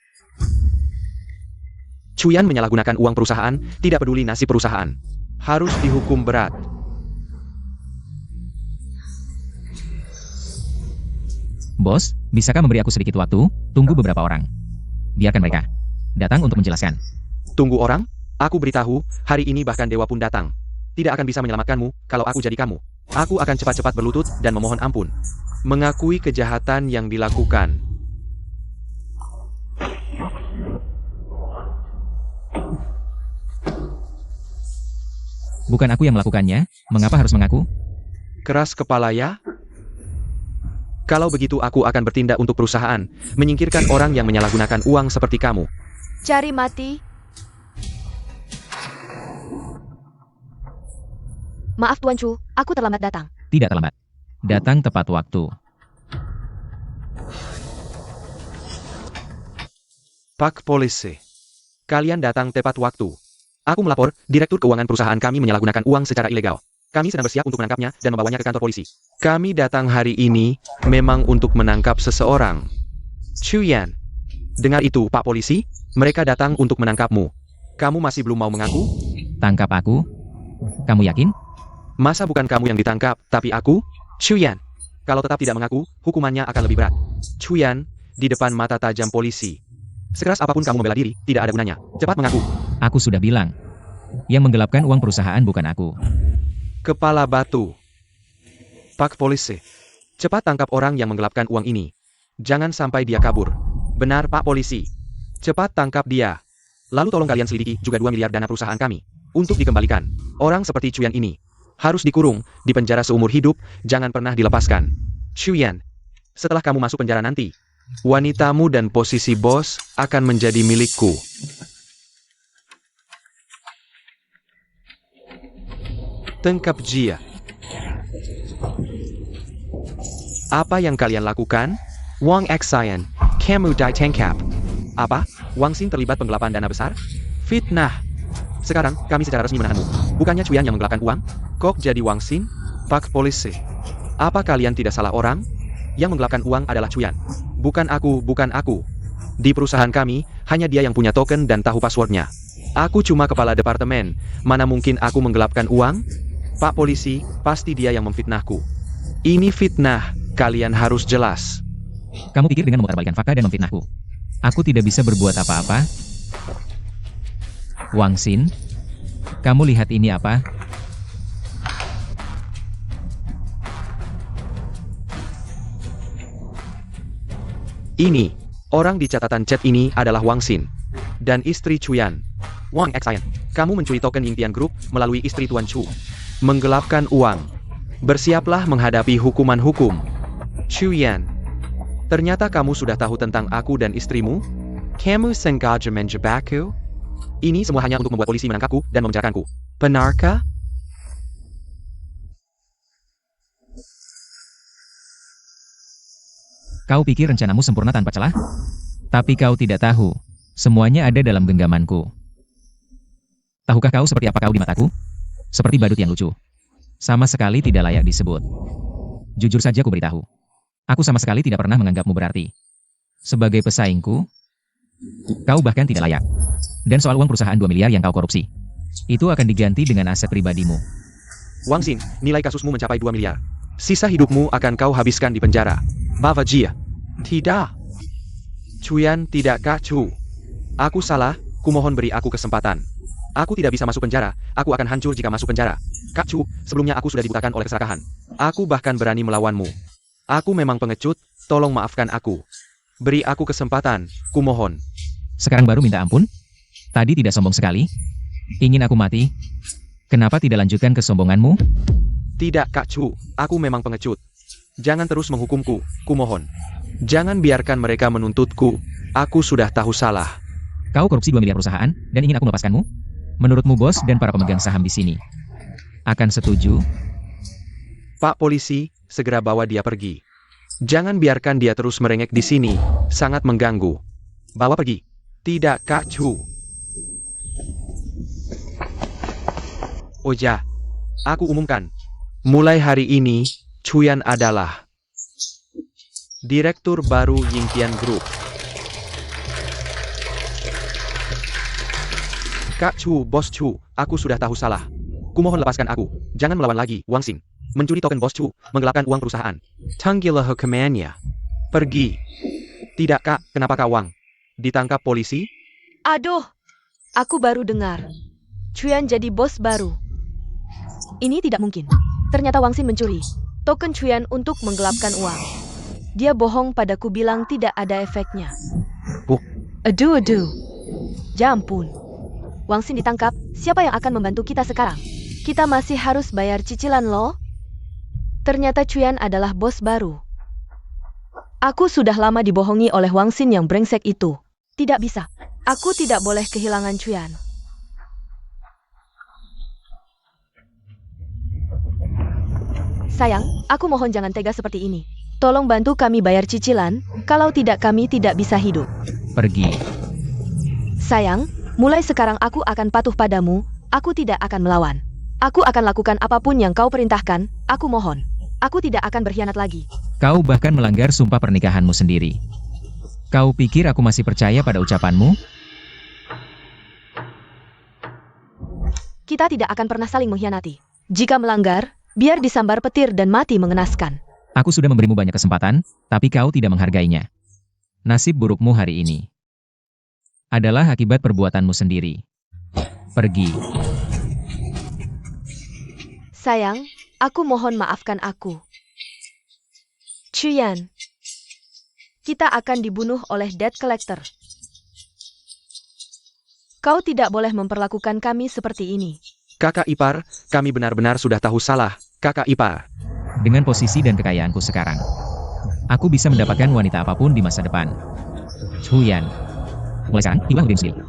Chuyan menyalahgunakan uang perusahaan, tidak peduli nasib perusahaan. Harus dihukum berat. Bos, bisakah memberi aku sedikit waktu? Tunggu beberapa orang. Biarkan mereka datang untuk menjelaskan. Tunggu orang? Aku beritahu, hari ini bahkan dewa pun datang. Tidak akan bisa menyelamatkanmu, kalau aku jadi kamu. Aku akan cepat-cepat berlutut dan memohon ampun. Mengakui kejahatan yang dilakukan. Bukan aku yang melakukannya, mengapa harus mengaku? Keras kepala ya? Kalau begitu aku akan bertindak untuk perusahaan, menyingkirkan orang yang menyalahgunakan uang seperti kamu. Cari mati. Maaf Tuan Chu, aku terlambat datang. Tidak terlambat. Datang tepat waktu. Pak Polisi. Kalian datang tepat waktu. Aku melapor, Direktur Keuangan perusahaan kami menyalahgunakan uang secara ilegal. Kami sedang bersiap untuk menangkapnya dan membawanya ke kantor polisi. Kami datang hari ini memang untuk menangkap seseorang. Chuyan. Dengar itu, Pak Polisi. Mereka datang untuk menangkapmu. Kamu masih belum mau mengaku? Tangkap aku? Kamu yakin? Masa bukan kamu yang ditangkap, tapi aku? Chuyan. Kalau tetap tidak mengaku, hukumannya akan lebih berat. Chuyan, di depan mata tajam polisi. Sekeras apapun kamu membela diri, tidak ada gunanya. Cepat mengaku. Aku sudah bilang. Yang menggelapkan uang perusahaan bukan aku. Kepala batu. Pak Polisi. Cepat tangkap orang yang menggelapkan uang ini. Jangan sampai dia kabur. Benar Pak Polisi. Cepat tangkap dia. Lalu tolong kalian selidiki juga 2 miliar dana perusahaan kami. Untuk dikembalikan. Orang seperti Chuyan ini harus dikurung, di penjara seumur hidup, jangan pernah dilepaskan. Chuyan, setelah kamu masuk penjara nanti, wanitamu dan posisi bos akan menjadi milikku. Tangkap dia. Apa yang kalian lakukan? Wang Xayan, kamu ditangkap. Apa? Wang Xin terlibat penggelapan dana besar? Fitnah. Sekarang, kami secara resmi menahanmu. Bukannya Chuyan yang menggelapkan uang? Kok jadi Wang Xin? Pak Polisi. Apa kalian tidak salah orang? Yang menggelapkan uang adalah Chuyan. Bukan aku, bukan aku. Di perusahaan kami, hanya dia yang punya token dan tahu passwordnya. Aku cuma kepala departemen. Mana mungkin aku menggelapkan uang? Pak Polisi, pasti dia yang memfitnahku. Ini fitnah. Kalian harus jelas. Kamu pikir dengan memutarbalikkan fakta dan memfitnahku, aku tidak bisa berbuat apa-apa? Wang Xin, kamu lihat ini apa? Ini, orang di catatan chat ini adalah Wang Xin. Dan istri Chuyan. Wang Xayan, kamu mencuri token Yingtian Group melalui istri Tuan Chu. Menggelapkan uang. Bersiaplah menghadapi hukuman hukum. Chuyan. Ternyata kamu sudah tahu tentang aku dan istrimu? Kamu sengaja menjebakku? Ini semua hanya untuk membuat polisi menangkapku dan memenjarakanku. Benarkah? Kau pikir rencanamu sempurna tanpa celah? Tapi kau tidak tahu. Semuanya ada dalam genggamanku. Tahukah kau seperti apa kau di mataku? Seperti badut yang lucu. Sama sekali tidak layak disebut. Jujur saja ku beritahu. Aku sama sekali tidak pernah menganggapmu berarti. Sebagai pesaingku, kau bahkan tidak layak. Dan soal uang perusahaan 2 miliar yang kau korupsi, itu akan diganti dengan aset pribadimu. Wang Xin, nilai kasusmu mencapai 2 miliar. Sisa hidupmu akan kau habiskan di penjara. Bava Jia. Tidak. Chuyan tidak Chu. Aku salah, kumohon beri aku kesempatan. Aku tidak bisa masuk penjara, aku akan hancur jika masuk penjara. Kak Chu, sebelumnya aku sudah dibutakan oleh keserakahan. Aku bahkan berani melawanmu. Aku memang pengecut, tolong maafkan aku. Beri aku kesempatan, kumohon. Sekarang baru minta ampun? Tadi tidak sombong sekali? Ingin aku mati? Kenapa tidak lanjutkan kesombonganmu? Tidak, Kak Chu. Aku memang pengecut. Jangan terus menghukumku, kumohon. Jangan biarkan mereka menuntutku. Aku sudah tahu salah. Kau korupsi 2 miliar perusahaan, dan ingin aku melepaskanmu? Menurutmu bos dan para pemegang saham di sini akan setuju? Pak polisi, segera bawa dia pergi. Jangan biarkan dia terus merengek di sini. Sangat mengganggu. Bawa pergi. Tidak, Kak Chu. Oh ya, aku umumkan. Mulai hari ini, Chuyan adalah Direktur baru Yingtian Group. Kak Chu, Bos Chu, aku sudah tahu salah. Kumohon lepaskan aku. Jangan melawan lagi, Wang Xing. Mencuri token Bos Chu, menggelapkan uang perusahaan. Tanggilah hukumannya. Pergi. Tidak, Kak, kenapa Kak Wang? Ditangkap polisi? Aduh, aku baru dengar. Chuyan jadi bos baru. Ini tidak mungkin. Ternyata Wang Xin mencuri token Chuyan untuk menggelapkan uang. Dia bohong padaku bilang tidak ada efeknya. Oh. Aduh. Ya ampun. Wang Xin ditangkap, siapa yang akan membantu kita sekarang? Kita masih harus bayar cicilan loh. Ternyata Chuyan adalah bos baru. Aku sudah lama dibohongi oleh Wang Xin yang brengsek itu. Tidak bisa. Aku tidak boleh kehilangan Chuyan. Sayang, aku mohon jangan tega seperti ini. Tolong bantu kami bayar cicilan, kalau tidak kami tidak bisa hidup. Pergi. Sayang, mulai sekarang aku akan patuh padamu, aku tidak akan melawan. Aku akan lakukan apapun yang kau perintahkan, aku mohon. Aku tidak akan berkhianat lagi. Kau bahkan melanggar sumpah pernikahanmu sendiri. Kau pikir aku masih percaya pada ucapanmu? Kita tidak akan pernah saling mengkhianati. Jika melanggar, biar disambar petir dan mati mengenaskan. Aku sudah memberimu banyak kesempatan, tapi kau tidak menghargainya. Nasib burukmu hari ini adalah akibat perbuatanmu sendiri. Pergi. Sayang, aku mohon maafkan aku. Chuyan, kita akan dibunuh oleh debt collector. Kau tidak boleh memperlakukan kami seperti ini. Kakak ipar, kami benar-benar sudah tahu salah, Kakak ipar. Dengan posisi dan kekayaanku sekarang, aku bisa mendapatkan wanita apapun di masa depan. Chuyan. Mulai sekarang, hilang dirimu sendiri.